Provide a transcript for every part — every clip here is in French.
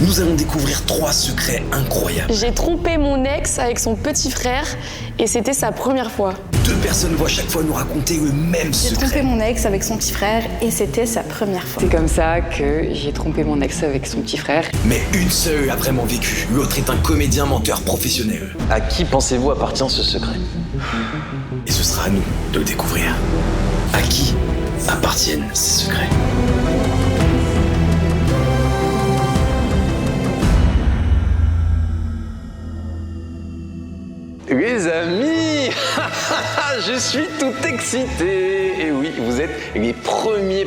nous allons découvrir 3 secrets incroyables. J'ai trompé mon ex avec son petit frère et c'était sa première fois. 2 personnes vont à chaque fois nous raconter le même J'ai trompé secret. mon ex avec son petit frère et c'était sa première fois. C'est comme ça que j'ai trompé mon ex avec son petit frère. Mais une seule a vraiment vécu. L'autre est un comédien menteur professionnel. À qui pensez-vous appartient ce secret? Et ce sera à nous de le découvrir. À qui appartiennent ces secrets? Les amis, je suis tout excité. Et oui, vous êtes les premiers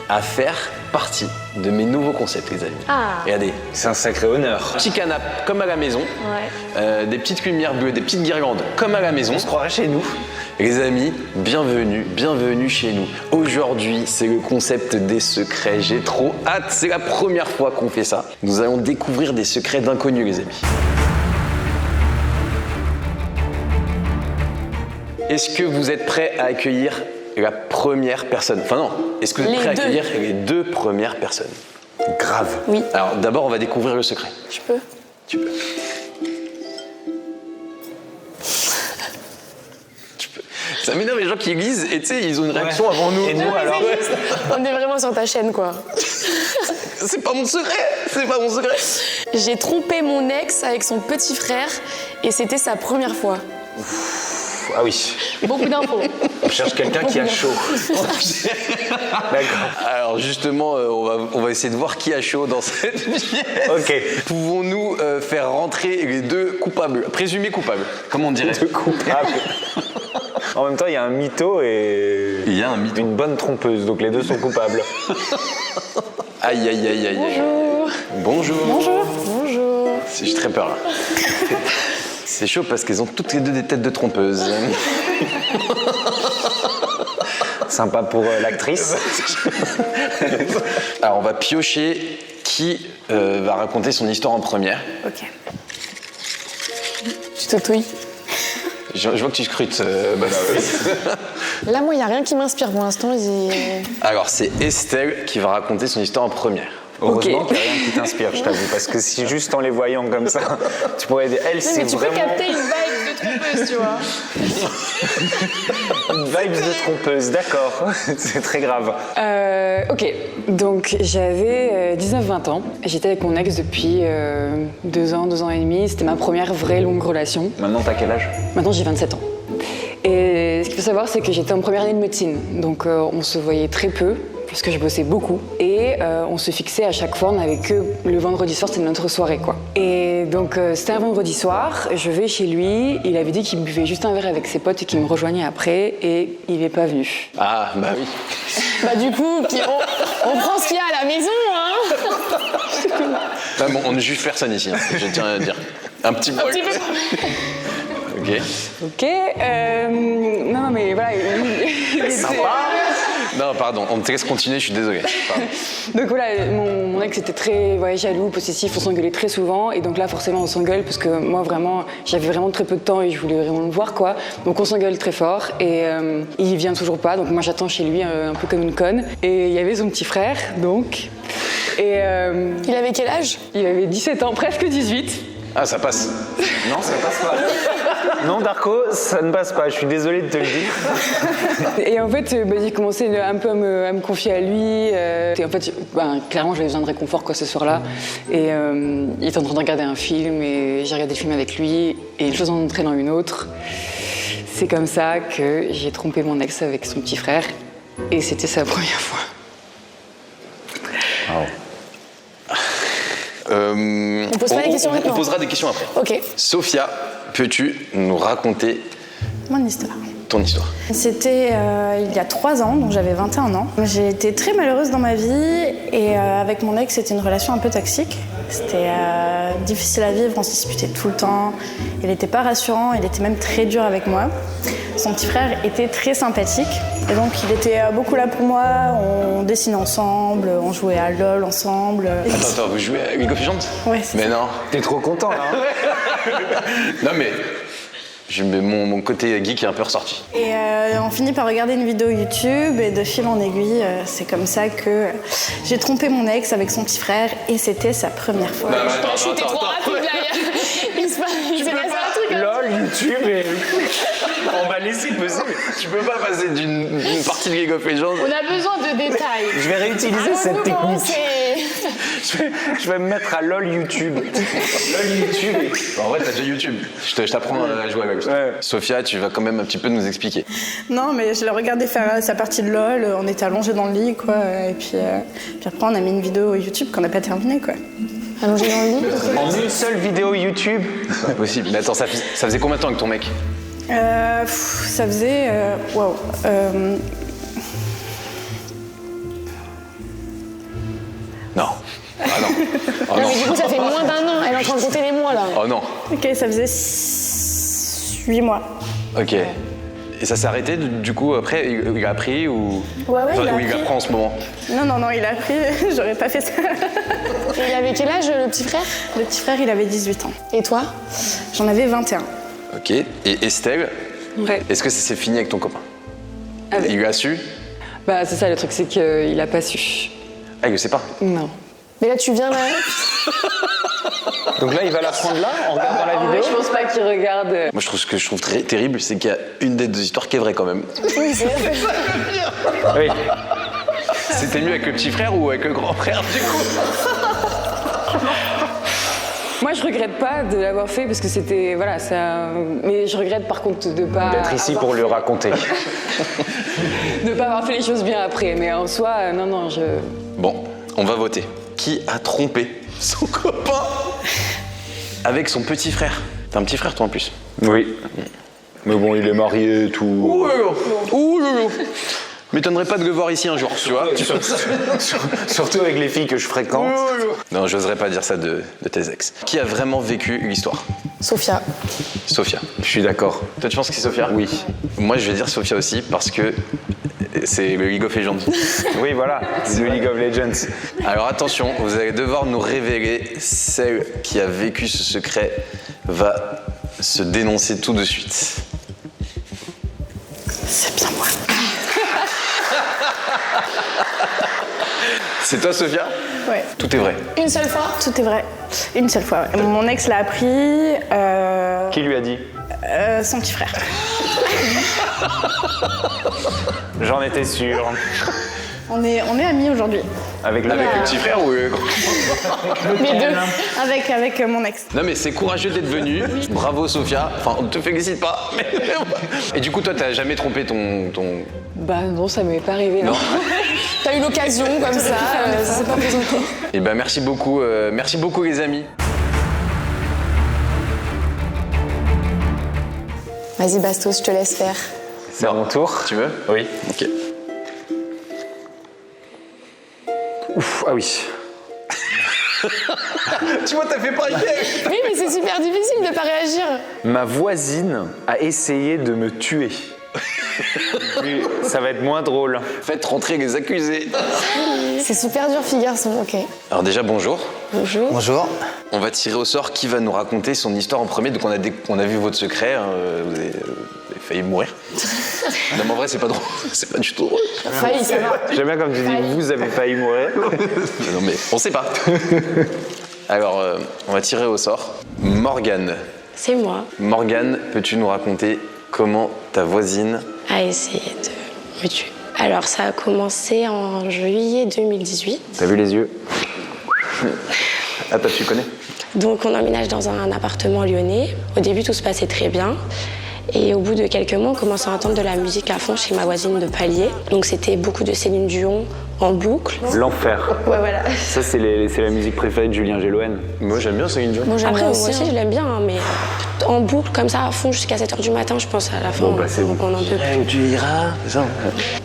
à faire partie de mes nouveaux concepts, les amis. Ah. Regardez, c'est un sacré honneur. Petit canapé comme à la maison, des petites lumières bleues, des petites guirlandes comme à la maison. On se croirait chez nous. Les amis, bienvenue chez nous. Aujourd'hui, c'est le concept des secrets. J'ai trop hâte, c'est la première fois qu'on fait ça. Nous allons découvrir des secrets d'inconnus, les amis. Est-ce que vous êtes prêts à accueillir la première personne? Enfin non, est-ce que vous êtes prêts à accueillir les 2 premières personnes? Grave. Oui. Alors d'abord, on va découvrir le secret. Je peux? Tu peux. Tu peux. Ça m'énerve les gens qui lisent et tu sais, ils ont une réaction avant nous. Et nous alors? On est vraiment sur ta chaîne, quoi. C'est pas mon secret. C'est pas mon secret. J'ai trompé mon ex avec son petit frère et c'était sa première fois. Ah oui, Beaucoup d'infos. on cherche quelqu'un qui a chaud. D'accord. Alors justement, on va essayer de voir qui a chaud dans cette pièce. Ok. Pouvons-nous faire rentrer les 2 coupables, présumés coupables, comme on dirait? 2 coupables. En même temps, il y a un mytho et Il y a un mytho. une bonne trompeuse, donc les 2 sont coupables. Aïe. Bonjour. Bonjour. Bonjour. J'ai très peur là. C'est chaud parce qu'elles ont toutes les 2 des têtes de trompeuses. Sympa pour l'actrice. Alors on va piocher qui va raconter son histoire en première. Ok. Tu t'autouilles. Je vois que tu scrutes. Là, moi, il n'y a rien qui m'inspire pour l'instant. Alors c'est Estelle qui va raconter son histoire en première. Heureusement qu'il n'y a rien qui t'inspire, je t'avoue, parce que si juste en les voyant comme ça, tu pourrais dire, elle, c'est Mais tu vraiment peux capter une vibe de trompeuse, tu vois. une vibe de trompeuse, d'accord, c'est très grave. Ok, donc j'avais 19-20 ans. J'étais avec mon ex depuis 2 ans et demi. C'était ma première vraie longue relation. Maintenant, t'as quel âge? Maintenant, j'ai 27 ans. Et ce qu'il faut savoir, c'est que j'étais en première année de médecine. Donc on se voyait très peu, parce que je bossais beaucoup. Et on se fixait à chaque fois, on n'avait que le vendredi soir, c'était notre soirée, quoi. Et donc c'était un vendredi soir, je vais chez lui, il avait dit qu'il buvait juste un verre avec ses potes et qu'il me rejoignait après, et il n'est pas venu. Ah bah oui. Bah du coup, on prend ce qu'il y a à la maison, hein. Ah, bon, on ne juge personne ici, hein, je tiens à le dire. Un petit peu. Ok. Ok, non mais voilà. Non, pardon, on te laisse continuer, je suis désolé. Pardon. Donc voilà, mon ex était très jaloux, possessif, on s'engueulait très souvent. Et donc là, forcément, on s'engueule parce que moi, vraiment, j'avais vraiment très peu de temps et je voulais vraiment le voir, quoi. Donc on s'engueule très fort et il vient toujours pas. Donc moi, j'attends chez lui un peu comme une conne. Et il y avait son petit frère, donc. Et Il avait quel âge? il avait 17 ans, presque 18. Ah, ça passe. Non, ça passe pas. Non, Darko, ça ne passe pas, je suis désolé de te le dire. Et en fait, j'ai commencé un peu à me confier à lui. Et en fait, clairement, j'avais besoin de réconfort, quoi, ce soir-là. Et il était en train de regarder un film et j'ai regardé le film avec lui. Et une chose en entraînant une autre. C'est comme ça que j'ai trompé mon ex avec son petit frère. Et c'était sa première fois. Wow. On pose pas les questions on maintenant. posera des questions après. Ok. Sophia, peux-tu nous raconter Mon histoire. ton histoire? C'était il y a 3 ans, donc j'avais 21 ans. J'ai été très malheureuse dans ma vie et avec mon ex, c'était une relation un peu toxique. C'était difficile à vivre, on se disputait tout le temps. Il n'était pas rassurant, il était même très dur avec moi. Son petit frère était très sympathique et donc il était beaucoup là pour moi. On dessinait ensemble, on jouait à LOL ensemble. Attends, vous jouez à League of Legends? Ouais, c'est Mais non. T'es trop content, là. Hein. Non mais, Mon côté geek est un peu ressorti. Et on finit par regarder une vidéo YouTube et de fil en aiguille, c'est comme ça que j'ai trompé mon ex avec son petit frère et c'était sa première fois. T'es trop rapide là. Il s'est passé un truc. LOL, YouTube et... On va laisser peser. Tu peux pas passer d'une partie de League of Legends. On a besoin de détails. Je vais réutiliser cette technique. C'est... Je vais me mettre à LOL YouTube. LOL YouTube. En vrai, t'as déjà YouTube. Je t'apprends à jouer avec ça. Ouais. Sophia, tu vas quand même un petit peu nous expliquer. Non, mais je l'ai regardé faire sa partie de LOL, on était allongés dans le lit, quoi. Et puis après, on a mis une vidéo YouTube qu'on n'a pas terminée, quoi. Allongé dans le lit. En une seule vidéo YouTube. C'est pas possible. Mais attends, ça faisait combien de temps avec ton mec? Ça faisait... Waouh. Non. Ah non. Oh Non, non. mais du coup, ça fait moins d'un an. Elle est en train de compter les mois là. Oh non. Ok, ça faisait 8 mois. Ok. Et ça s'est arrêté du coup après? Il a appris ou... Ouais, il a Ou il appris. apprend en ce moment? Non, il a appris, j'aurais pas fait ça. Et il avait quel âge le petit frère? Le petit frère, il avait 18 ans. Et toi? J'en avais 21. Ok. Et Estelle, Ouais. est-ce que ça s'est fini avec ton copain? Avec- Il a su? Bah, c'est ça, le truc, c'est qu'il a pas su. Ah, il le sait pas. Non. Mais là, tu viens là. Donc là, il va la prendre là, en regardant la vidéo. Je pense pas qu'il regarde. Moi, ce que je trouve très terrible, c'est qu'il y a une des deux histoires qui est vraie quand même. Oui, c'est Oui. C'était mieux avec le petit frère ou avec le grand frère du coup? Moi, je regrette pas de l'avoir fait parce que c'était. Voilà, ça. Mais je regrette par contre de pas. D'être ici pour lui raconter. De pas avoir fait les choses bien après. Mais en soi, non, je. Bon, on va voter. Qui a trompé son copain avec son petit frère? T'as un petit frère toi en plus? Oui. Mais bon, il est marié et tout. Ouh là là. M'étonnerait pas de le voir ici un jour, tu vois. Surtout avec les filles que je fréquente. Non, j'oserais pas dire ça de tes ex. Qui a vraiment vécu l'histoire? Sophia. Sophia. Je suis d'accord. Toi, tu penses que c'est Sophia? Oui. Moi, je vais dire Sophia aussi parce que c'est le League of Legends. Oui, voilà. C'est le League of Legends. Alors attention, vous allez devoir nous révéler. Celle qui a vécu ce secret va se dénoncer tout de suite. C'est bien moi. C'est toi, Sophia? Ouais. Tout est vrai. Une seule fois? Tout est vrai. Une seule fois, ouais. Mon ex l'a appris. Qui lui a dit? Son petit frère. J'en étais sûr. On est amis aujourd'hui. Avec le Avec le petit frère ou le grand? Les deux. Avec mon ex. Non mais c'est courageux d'être venu. Bravo Sophia. Enfin, on te félicite pas. Mais... Et du coup, toi, t'as jamais trompé ton... Bah, non, ça m'est pas arrivé, non. T'as eu l'occasion comme ça, ça s'est pas présenté. Eh ben merci beaucoup les amis. Vas-y Bastos, je te laisse faire. C'est à mon tour. Tu veux? Oui. Ok. Ouf, ah oui. Tu vois, t'as fait pareil. Oui, mais c'est super difficile de pas réagir. Ma voisine a essayé de me tuer. Puis, ça va être moins drôle. Faites rentrer les accusés. C'est super dur, fille garçon, ok. Alors déjà, bonjour. Bonjour. Bonjour. On va tirer au sort qui va nous raconter son histoire en premier. Donc on a vu votre secret, hein, vous avez failli mourir. Non mais en vrai c'est pas drôle, c'est pas du tout drôle. Failli, ça va. J'aime bien comme tu dis, vous avez failli mourir. Non mais on sait pas. Alors on va tirer au sort. Morgane. C'est moi, Morgane, peux-tu nous raconter comment ta voisine... à essayer de me tuer. Alors ça a commencé en juillet 2018. T'as vu les yeux? Ah toi tu connais? Donc on emménage dans un appartement lyonnais. Au début tout se passait très bien. Et au bout de quelques mois, on commence à entendre de la musique à fond chez ma voisine de palier. Donc c'était beaucoup de Céline Dion en boucle. L'enfer. Ouais, voilà. Ça, c'est la musique préférée de Julien Géloën. Moi j'aime bien Céline Dion. Moi, j'aime Après, bien moi aussi, je l'aime bien, hein, mais en boucle, comme ça, à fond, jusqu'à 7h du matin, je pense, à la fin, Bon, bah, c'est bon. on en peut plus. Où tu iras, c'est ça?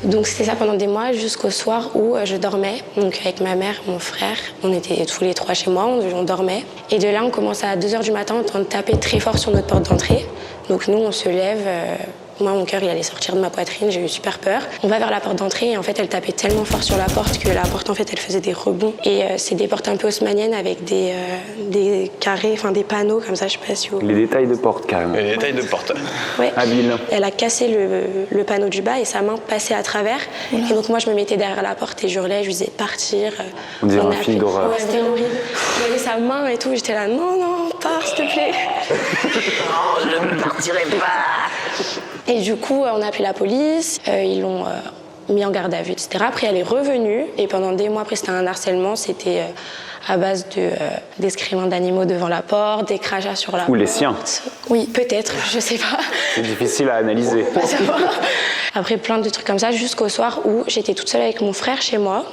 Donc c'était ça pendant des mois, jusqu'au soir où je dormais. Donc avec ma mère, mon frère, on était tous les trois chez moi, on dormait. Et de là, on commence à 2h du matin, en train de taper très fort sur notre porte d'entrée. Donc nous, on se lève Moi, mon cœur, il allait sortir de ma poitrine, j'ai eu super peur. On va vers la porte d'entrée et en fait, elle tapait tellement fort sur la porte que la porte, en fait, elle faisait des rebonds. Et c'est des portes un peu haussmanniennes avec des carrés, enfin des panneaux comme ça, je sais pas si vous... Les détails de porte, carrément. Les détails de porte. Ouais. Habile. Elle a cassé le panneau du bas et sa main passait à travers. Et donc moi, je me mettais derrière la porte et je hurlais, je lui disais de partir. On dirait un a film appelé- d'horreur. Ouais, c'était horrible. J'avais sa main et tout, j'étais là, non, pars, s'il te plaît. Non, je ne partirai pas. Et du coup, on a appelé la police, ils l'ont mis en garde à vue, etc. Après, elle est revenue et pendant des mois, après, c'était un harcèlement, c'était à base d'excréments d'animaux devant la porte, des crachats sur la porte. Ou les siens. Oui, peut-être, je sais pas. C'est difficile à analyser. Après, plein de trucs comme ça, jusqu'au soir où j'étais toute seule avec mon frère chez moi.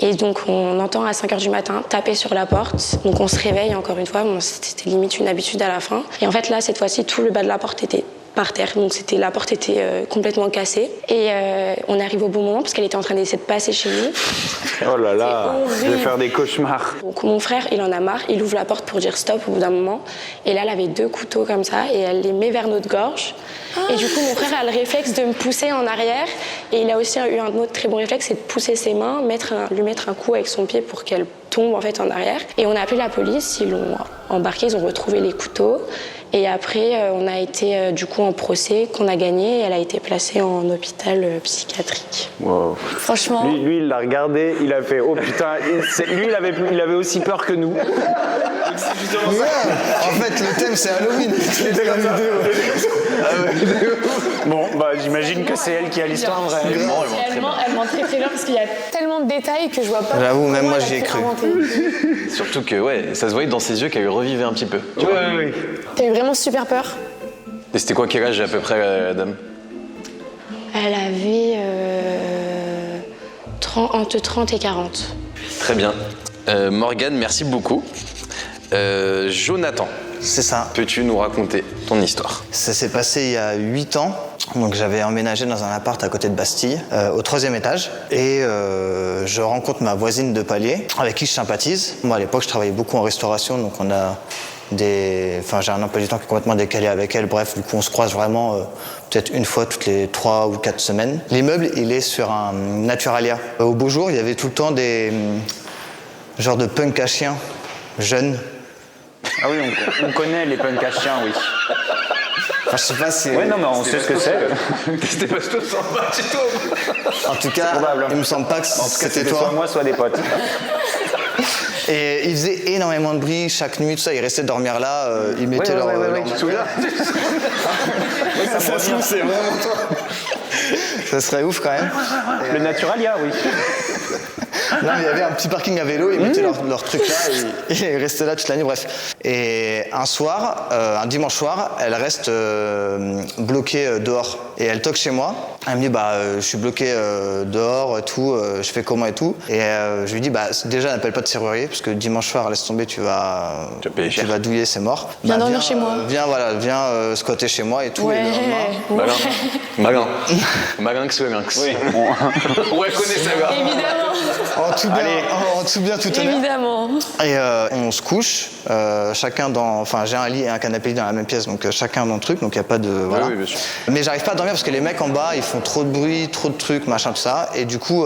Et donc, on entend à 5h du matin taper sur la porte. Donc, on se réveille encore une fois. Bon, c'était limite une habitude à la fin. Et en fait, là, cette fois-ci, tout le bas de la porte était par terre. Donc, la porte était complètement cassée. Et on arrive au bon moment parce qu'elle était en train d'essayer de passer chez nous. Oh là là, C'est je vais horrible. faire des cauchemars. Donc, mon frère, il en a marre. Il ouvre la porte pour dire stop au bout d'un moment. Et là, elle avait 2 couteaux comme ça et elle les met vers notre gorge. Et du coup, mon frère a le réflexe de me pousser en arrière. Et il a aussi eu un autre très bon réflexe, c'est de pousser ses mains, lui mettre un coup avec son pied pour qu'elle tombe en fait en arrière. Et on a appelé la police, ils l'ont embarqué, ils ont retrouvé les couteaux. Et après, on a été du coup en procès qu'on a gagné. Et elle a été placée en hôpital psychiatrique. Wow. Franchement, Lui, il l'a regardé, il a fait oh putain, lui, il avait aussi peur que nous. Ouais, en fait, le thème c'est Halloween. Bon, bah j'imagine que c'est elle qui a l'histoire vraie. elle ment très très bien parce qu'il y a tellement de détails que je vois pas. J'avoue, même comment moi, elle a j'y ai pu cru. inventer. Surtout que, ouais, ça se voyait dans ses yeux qu'elle revivait un petit peu. Tu vois. Oui. T'as eu vraiment super peur. Et c'était quoi, quel âge à peu près, la dame? Elle avait entre 30 et 40. Très bien. Morgane, merci beaucoup. Jonathan, C'est ça. peux-tu nous raconter ton histoire? Ça s'est passé il y a 8 ans. Donc j'avais emménagé dans un appart à côté de Bastille, au 3e étage. Et je rencontre ma voisine de palier, avec qui je sympathise. Moi, à l'époque, je travaillais beaucoup en restauration, donc on a j'ai un emploi du temps qui est complètement décalé avec elle. Bref, du coup, on se croise vraiment peut-être une fois toutes les 3 ou 4 semaines. L'immeuble, il est sur un Naturalia. Au beau jour, il y avait tout le temps des genres de punk à chiens jeunes. Ah oui, on connaît les punks à chiens, oui. Enfin, je sais pas si... Ouais, non, mais on sait ce que c'est. C'était pas tout sympa du tout. En tout cas, probable. il me semble pas que En tout cas, c'était c'était toi. soit moi, soit des potes. Et il faisait énormément de bruit chaque nuit, tout ça. Il restait dormir là, ils mettaient leur... tu te souviens? Ça se trouve, c'est vraiment toi. Ça serait ouf quand même. Le Naturalia, oui. Non, mais il y avait un petit parking à vélo, ils mettaient leur truc là et ils restaient là toute la nuit, bref. Et un soir, un dimanche soir, elle reste bloquée dehors. Et elle toque chez moi. Elle me dit, je suis bloquée dehors et tout, je fais comment et tout. Et je lui dis, déjà, n'appelle pas de serrurier, parce que dimanche soir, laisse tomber, tu vas douiller, c'est mort. Viens dormir chez moi. Viens squatter chez moi et tout. Ouais. Et le lendemain, Malin. Malinx ou Malinx. Oui. Ouais, connais ça, gars. Évidemment. en tout bien, tout honneur. Évidemment. Et on se couche, chacun j'ai un lit et un canapé dans la même pièce, donc chacun dans le truc, donc il n'y a pas de... Voilà. Oui, bien sûr. Mais j'arrive pas à dormir parce que les mecs en bas, ils font trop de bruit, trop de trucs, machin, tout ça. Et du coup,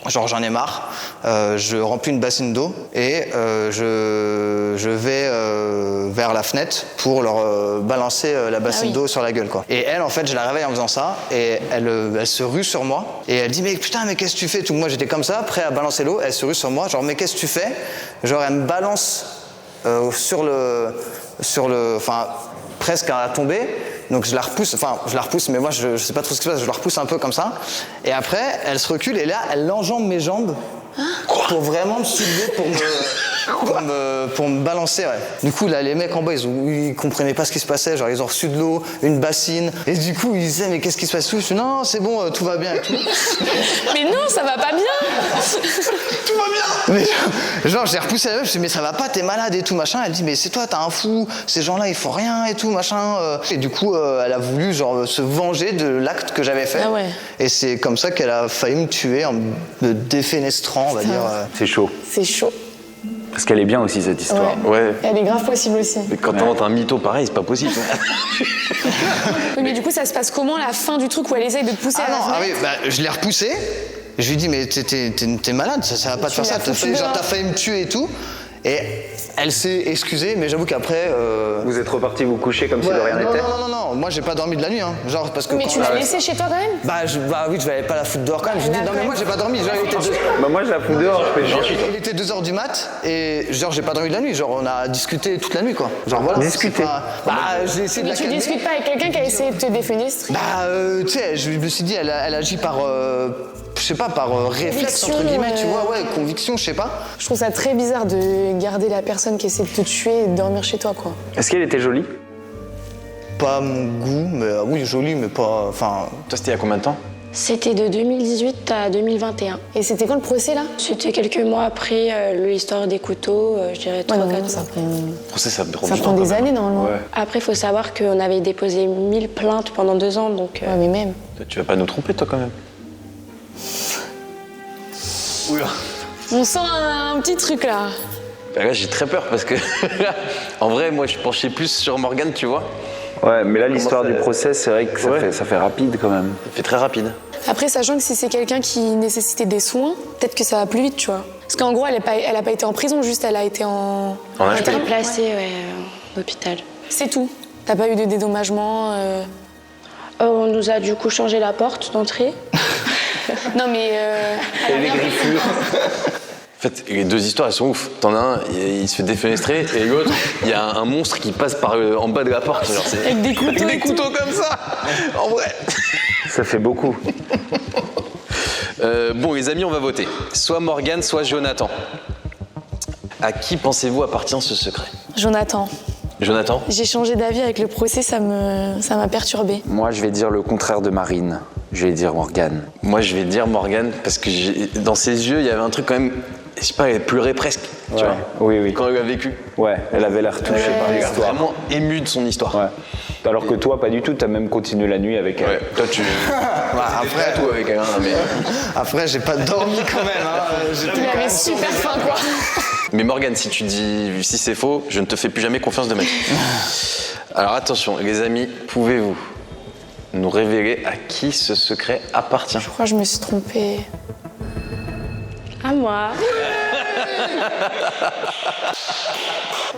j'en ai marre. Je remplis une bassine d'eau et je vais vers la fenêtre pour leur balancer la bassine d'eau sur la gueule, quoi. Et elle, en fait, je la réveille en faisant ça et elle se rue sur moi et elle dit, mais putain, mais qu'est-ce que tu fais? Tout moi, j'étais comme ça, prêt à balancer l'eau. Elle se rue sur moi, genre, mais qu'est-ce que tu fais? Genre, elle me balance enfin, presque à tomber. Donc je la repousse, mais moi je sais pas trop ce qui se passe, je la repousse un peu comme ça. Et après, elle se recule et là, elle enjambe mes jambes pour vraiment me soulever, pour me balancer, ouais. Du coup, là, les mecs en bas, ils comprenaient pas ce qui se passait, genre ils ont reçu de l'eau, une bassine, et du coup, ils disaient, mais qu'est-ce qui se passe? Je dis, non, c'est bon, tout va bien et tout. Mais non, ça va pas bien. Tout va bien. Mais genre, j'ai repoussé la meuf, je dis, mais ça va pas, t'es malade et tout, machin. Elle dit, mais c'est toi, t'es un fou, ces gens-là, ils font rien et tout, machin. Et du coup, elle a voulu, genre, se venger de l'acte que j'avais fait. Ah ouais. Et c'est comme ça qu'elle a failli me tuer en me défenestrant, on va dire. C'est chaud. C'est chaud. Parce qu'elle est bien aussi cette histoire. Ouais. Elle est grave possible aussi. Mais quand t'inventes un mytho pareil, c'est pas possible. Oui, mais du coup, ça se passe comment la fin du truc où elle essaye de te pousser à la fenêtre? Oui, je l'ai repoussé. Je lui ai dit, mais t'es malade, ça va pas te faire ça. T'as failli me tuer et tout. Et elle s'est excusée, mais j'avoue qu'après. Vous êtes repartis vous coucher comme si de rien n'était? Non, moi j'ai pas dormi de la nuit. Hein. Genre, parce que Mais tu l'as laissé chez toi quand même? Bah oui, je vais pas la foutre dehors quand même. Je lui ai dit, non, mais moi j'ai pas dormi. Genre, moi je la fous dehors, je fais genre. Il était 2h du mat et genre j'ai pas dormi de la nuit. Genre, on a discuté toute la nuit quoi. Genre voilà. Discuter? J'ai essayé de Mais la tu calmer. discutes pas avec quelqu'un qui a essayé de te défenestrer? Tu sais, je me suis dit, elle agit par. Je sais pas, par réflexe entre guillemets, tu vois, conviction, je sais pas. Je trouve ça très bizarre de garder la personne qui essaie de te tuer et de dormir chez toi, quoi. Est-ce qu'elle était jolie? Pas mon goût, mais oui, jolie, mais pas. Enfin. Toi, c'était il y a combien de temps? C'était de 2018 à 2021. Et c'était quand le procès, là? C'était quelques mois après l'histoire des couteaux, je dirais 3-4 mois. Ça prend des années, normalement. Ouais. Après, il faut savoir qu'on avait déposé 1000 plaintes pendant 2 ans, donc... Ouais, mais même. Tu vas pas nous tromper, toi, quand même? Oula. On sent un petit truc, là. Là, j'ai très peur parce que, en vrai, moi, je penchais plus sur Morgane, tu vois. Ouais, mais là, l'histoire du procès, c'est vrai que ça fait rapide quand même. Ça fait très rapide. Après, sachant que si c'est quelqu'un qui nécessitait des soins, peut-être que ça va plus vite, tu vois. Parce qu'en gros, elle a pas été en prison, juste elle a été en HP. Placée, en hôpital. C'est tout. T'as pas eu de dédommagement On nous a du coup changé la porte d'entrée. Non, mais... Et les griffures. En fait, les deux histoires, elles sont ouf. T'en as un, il se fait défenestrer, et l'autre, il y a un monstre qui passe par en bas de la porte. Genre, avec des couteaux. Des couteaux comme ça. En vrai. Ça fait beaucoup. Bon, les amis, on va voter. Soit Morgane, soit Jonathan. À qui pensez-vous appartient ce secret? Jonathan. Jonathan? J'ai changé d'avis avec le procès, ça m'a perturbée. Moi, je vais dire le contraire de Marine. Je vais dire Morgane. Moi, je vais dire Morgane, parce que dans ses yeux, il y avait un truc quand même... Je sais pas, elle pleurait presque, tu vois. Oui. Quand elle a vécu. Ouais, elle avait l'air touchée par Elle est l'histoire. vraiment émue de son histoire. Ouais. Alors que toi, pas du tout, t'as même continué la nuit avec elle. Ouais, toi, tu... Après, tout avec elle, hein, mais... Après, j'ai pas dormi quand même. Hein. Il avait super faim, quoi. Mais Morgane, si tu dis si c'est faux, je ne te fais plus jamais confiance de ma vie. Alors attention, les amis, pouvez-vous nous révéler à qui ce secret appartient? Je crois que je me suis trompée. À moi.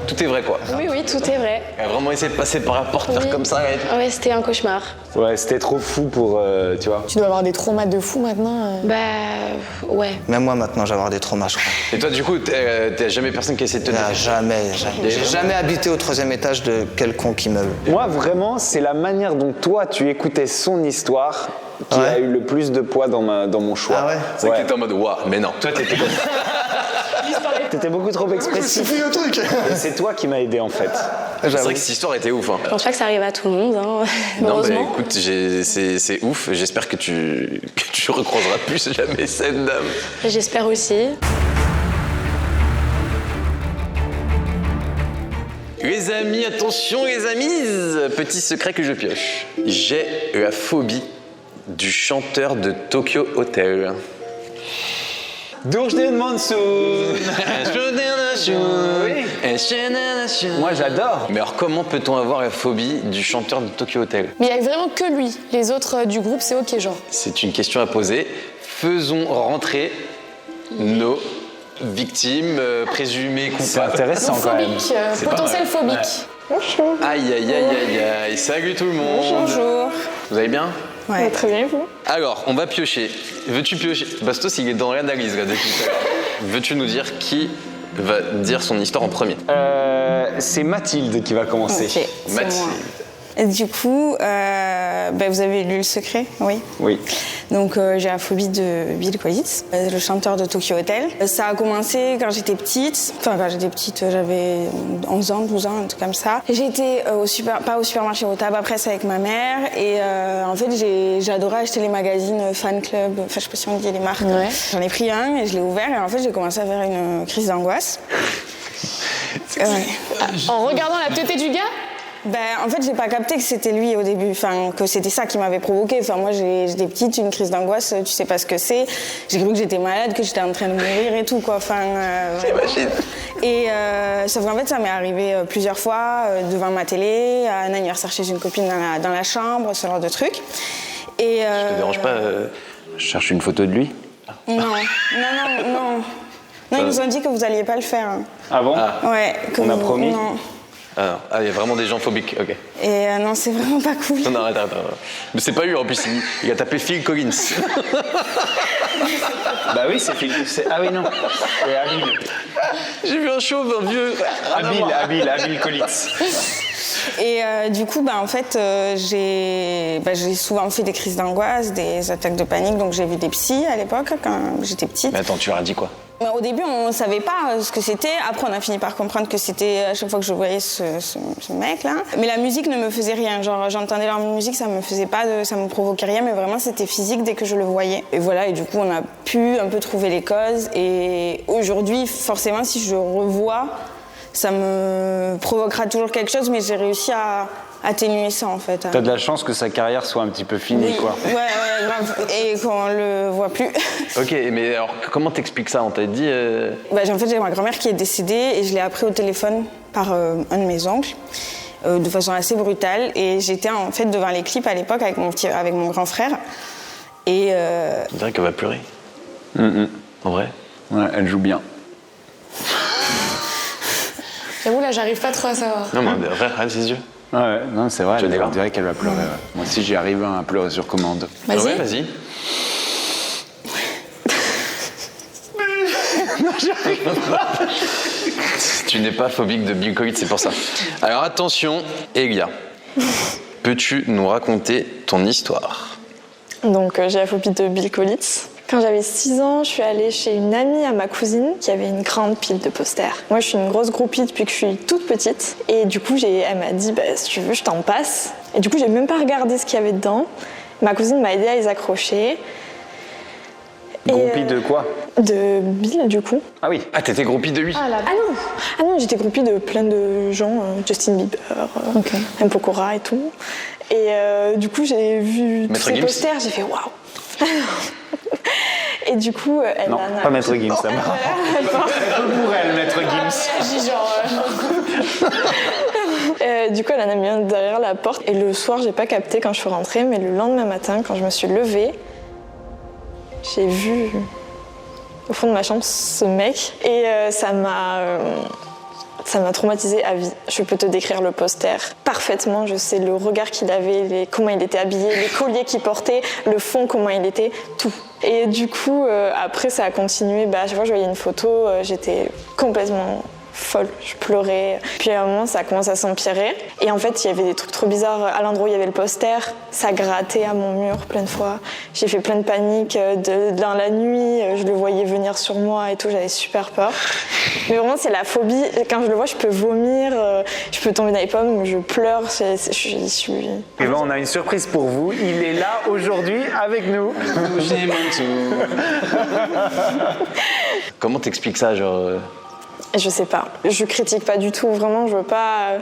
Tout est vrai, quoi. Oui, tout est vrai. Elle a vraiment essayé de passer par la porte, faire comme ça. Ouais, c'était un cauchemar. Ouais, c'était trop fou pour, tu vois. Tu dois avoir des traumas de fou maintenant. Ouais. Même moi maintenant, j'ai avoir des traumas, je crois. Et toi, du coup, t'as jamais personne qui essaie de te dire? Jamais. J'ai jamais habité au 3e étage de quelconque immeuble. Moi, vraiment, c'est la manière dont toi, tu écoutais son histoire qui a eu le plus de poids dans mon choix. Ah ouais? C'est vrai que t'étais en mode, waouh, mais non. Toi, t'étais comme ça. T'étais beaucoup trop expressif. le truc. Et c'est toi qui m'as aidé, en fait. C'est vrai que cette histoire était ouf. Hein. Je pense pas que ça arrive à tout le monde, hein. Non, Heureusement. écoute, c'est ouf. J'espère que tu recroiseras plus jamais cette dame. J'espère aussi. Les amis, attention les amis, petit secret que je pioche. J'ai la phobie du chanteur de Tokyo Hotel. Dourjden Monsoon. Moi, j'adore. Mais alors comment peut-on avoir la phobie du chanteur de Tokyo Hotel? Mais il n'y a vraiment que lui. Les autres du groupe, c'est ok, genre. C'est une question à poser. Faisons rentrer nos victimes présumées coupables. C'est intéressant quand même. Phobique, potentiel phobique. Bonjour. Aïe. Salut tout le monde. Bonjour. Vous allez bien? Ouais. Très bien, vous. Alors, on va piocher. Veux-tu piocher? Bastos, il est dans l'analyse là depuis tout à l'heure. Veux-tu nous dire qui va dire son histoire en premier? C'est Mathilde qui va commencer. Ok, c'est Mathilde. moi. Et du coup, vous avez lu Le Secret, oui. Oui. Donc j'ai la phobie de Bill Collins, le chanteur de Tokyo Hotel. Ça a commencé quand j'étais petite. Enfin, quand j'étais petite, j'avais 11 ans, 12 ans, un truc comme ça. J'étais pas au supermarché, au tabac presse avec ma mère. Et en fait, j'adorais acheter les magazines Fan Club. Enfin, je sais pas si on dit les marques. Ouais. J'en ai pris un et je l'ai ouvert. Et en fait, j'ai commencé à faire une crise d'angoisse. Ouais. En regardant la teuté du gars? En fait, j'ai pas capté que c'était lui au début, que c'était ça qui m'avait provoqué. Moi, j'étais petite, une crise d'angoisse, tu sais pas ce que c'est. J'ai cru que j'étais malade, que j'étais en train de mourir et tout, quoi. J'imagine. Et sauf qu'en fait, ça m'est arrivé plusieurs fois devant ma télé, à un anniversaire chez une copine dans la chambre, ce genre de trucs. Et Je te dérange pas, je cherche une photo de lui. Non, ils nous ont dit que vous alliez pas le faire. Ah bon? Ouais. On a promis? Non. Ah, il y a vraiment des gens phobiques, ok. Et non, c'est vraiment pas cool. Non, arrête. Mais c'est pas lui en plus, il a tapé Phil Collins. Bah oui, c'est Phil. Ah oui, non. C'est Abil. J'ai vu un chauve, un vieux. Abil Collins. Et du coup, en fait, j'ai souvent fait des crises d'angoisse, des attaques de panique, donc j'ai vu des psys à l'époque, quand j'étais petite. Mais attends, tu leur as dit quoi? Au début, on ne savait pas ce que c'était. Après, on a fini par comprendre que c'était à chaque fois que je voyais ce mec-là. Mais la musique ne me faisait rien. Genre, j'entendais leur musique, ça me provoquait rien, mais vraiment, c'était physique dès que je le voyais. Et voilà, et du coup, on a pu un peu trouver les causes. Et aujourd'hui, forcément, si je revois, ça me provoquera toujours quelque chose, mais j'ai réussi à atténuer ça, en fait. T'as de la chance que sa carrière soit un petit peu finie, quoi. Ouais, grave. Et qu'on le voit plus. Ok, mais alors comment t'expliques ça? On t'a dit... En fait, j'ai ma grand-mère qui est décédée et je l'ai appris au téléphone par un de mes oncles, de façon assez brutale. Et j'étais en fait devant les clips à l'époque avec mon grand frère. Et On dirait qu'elle va pleurer. En vrai? Ouais, elle joue bien. J'avoue, là, j'arrive pas trop à savoir. Non, mais en vrai, regarde ses yeux. Ouais, non, c'est vrai, Je on dirait qu'elle va pleurer. Ouais. Moi aussi, j'y arrive à pleurer sur commande. Vas-y. Ah ouais, vas-y. Non, j'arrive pas. Tu n'es pas phobique de Bill Collins, c'est pour ça. Alors attention, Elia. Peux-tu nous raconter ton histoire? Donc j'ai la phobie de Bill Collins. Quand j'avais 6 ans, je suis allée chez une amie à ma cousine qui avait une grande pile de posters. Moi, je suis une grosse groupie depuis que je suis toute petite. Et du coup, elle m'a dit, si tu veux, je t'en passe. Et du coup, j'ai même pas regardé ce qu'il y avait dedans. Ma cousine m'a aidée à les accrocher. Groupie de quoi? De Bill, du coup. Ah oui. Ah, t'étais groupie de lui? Ah non, j'étais groupie de plein de gens, Justin Bieber, M. Pokora et tout. Et du coup, j'ai vu tous ces posters, j'ai fait waouh. Et du coup, elle non, pas Maître Gims, ça va. Pour elle, Maître Gims. Du coup, elle en a mis un derrière la porte. Et le soir, j'ai pas capté quand je suis rentrée, mais le lendemain matin, quand je me suis levée, j'ai vu au fond de ma chambre ce mec. Et ça m'a traumatisée à vie. Je peux te décrire le poster parfaitement. Je sais le regard qu'il avait, comment il était habillé, les colliers qu'il portait, le fond, comment il était, tout. Et du coup, après, ça a continué. À chaque fois que je voyais une photo, j'étais complètement folle. Je pleurais. Puis à un moment, ça a commencé à s'empirer. Et en fait, il y avait des trucs trop bizarres. À l'endroit où il y avait le poster, ça grattait à mon mur plein de fois. J'ai fait plein de panique. Dans la nuit, je le voyais venir sur moi et tout. J'avais super peur. Mais vraiment, c'est la phobie. Quand je le vois, je peux vomir, je peux tomber dans les pommes, je pleure. Je suis... Et on a une surprise pour vous. Il est là aujourd'hui avec nous. J'ai mon tour. Comment t'expliques ça, genre Je sais pas. Je critique pas du tout. Vraiment, je veux pas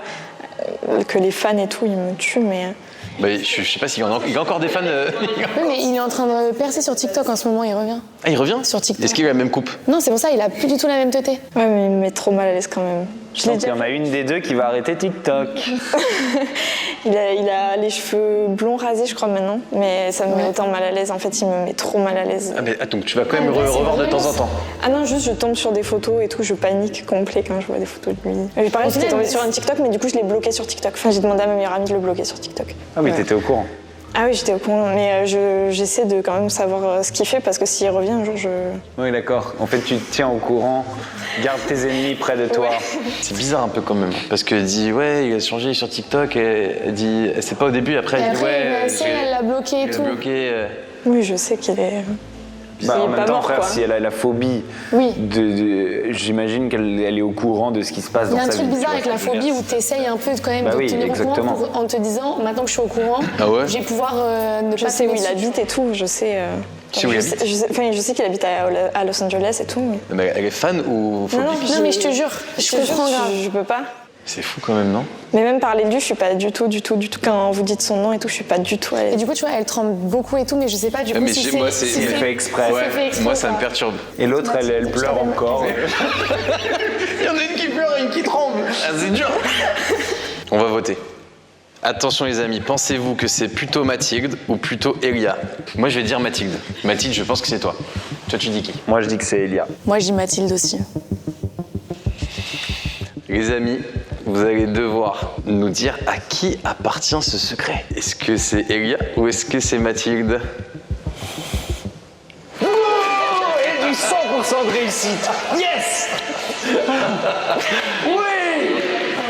que les fans et tout, ils me tuent, mais... je sais pas s'il y a encore des fans. Oui, mais il est en train de percer sur TikTok en ce moment, il revient. Ah, il revient? Sur TikTok. Est-ce qu'il a la même coupe? Non, c'est pour ça, il a plus du tout la même teuté. Ouais, mais il me met trop mal à l'aise quand même. Donc il y en a une des deux qui va arrêter TikTok. Il a les cheveux blonds rasés, je crois, maintenant. Mais ça me met autant mal à l'aise. En fait, il me met trop mal à l'aise. Ah, mais attends, tu vas quand même revoir de temps en temps? Ah non, juste je tombe sur des photos et tout, je panique complet quand je vois des photos de lui. Pareil, j'étais tombée sur un TikTok, mais du coup, je l'ai bloqué sur TikTok. Enfin, j'ai demandé à ma meilleure amie de le bloquer sur TikTok. Ah oui, t'étais au courant? Ah oui, j'étais au courant, mais j'essaie de quand même savoir ce qu'il fait parce que s'il revient un jour, Oui, d'accord. En fait, tu te tiens au courant, garde tes ennemis près de toi. Ouais. C'est bizarre un peu quand même, parce qu'elle dit ouais, il a changé sur TikTok, et elle dit, c'est pas au début, après elle dit ouais, elle l'a bloqué et tout. Oui, je sais qu'il est... En même temps, mort, frère, quoi. si elle a la phobie, j'imagine qu'elle est au courant de ce qui se passe dans sa vie. Il y a un truc bizarre avec la phobie où tu essayes un peu quand même de tenir au courant en te disant maintenant que je suis au courant, je vais pouvoir ne je pas sais où il habite et tout, je sais. Je sais qu'il habite à Los Angeles et tout. Mais elle est fan ou phobique? Non, mais je te jure, je comprends grave. Je peux pas. C'est fou quand même, non? Mais même parler de lui, je suis pas du tout, quand vous dites son nom et tout, je suis pas du tout à l'aise. Et du coup, tu vois, elle tremble beaucoup et tout, mais je sais pas du coup mais si chez c'est... moi, C'est fait exprès. Ouais, fait exprès, moi ça quoi. me perturbe. Et l'autre, elle pleure encore. Il y en a une qui pleure et une qui tremble. Ah, c'est dur. On va voter. Attention les amis, pensez-vous que c'est plutôt Mathilde ou plutôt Elia? Moi je vais dire Mathilde. Mathilde, je pense que c'est toi. Toi tu dis qui? Moi, je dis que c'est Elia. Moi, je dis Mathilde aussi. Les amis, vous allez devoir nous dire à qui appartient ce secret. Est-ce que c'est Elia ou est-ce que c'est Mathilde? Oh, et du 100% de réussite. Yes. Oui.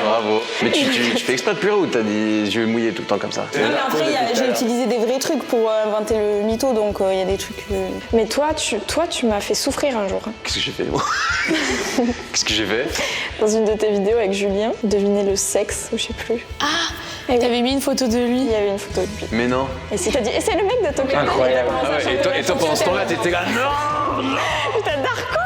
Bravo. Mais tu fais exprès de pleurer ou t'as des yeux mouillés tout le temps comme ça? Non, mais après, j'ai utilisé des vrais trucs pour inventer le mytho, donc il y a des trucs... Mais toi, tu m'as fait souffrir un jour. Qu'est-ce que j'ai fait moi? Qu'est-ce que j'ai fait? Dans une de tes vidéos avec Julien, deviner le sexe, ou je sais plus. Ah, t'avais mis une photo de lui. Il y avait une photo de lui. Mais non. Et si t'as dit, et c'est le mec de Tokyo. Incroyable. Ah ouais, et toi pendant ce temps-là t'étais là. Non. Putain, Darko,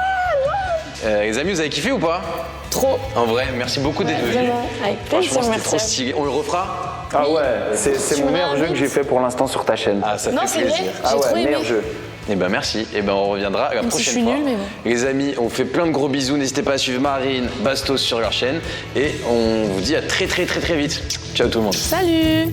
non. Les amis, vous avez kiffé ou pas? Trop. En vrai, merci beaucoup d'être venus. Vraiment, avec plaisir, Franchement, c'était merci. trop stylé. On le refera? Ah ouais, c'est mon meilleur jeu que j'ai fait pour l'instant sur ta chaîne. Ah, ça Non, fait c'est plaisir. vrai. Ah J'ai ouais, trop aimé. meilleur jeu. Eh ben merci, et ben on reviendra la Même si prochaine je suis fois. nulle, mais bon. Les amis, on fait plein de gros bisous, n'hésitez pas à suivre Marine, Bastos sur leur chaîne et on vous dit à très vite. Ciao tout le monde. Salut.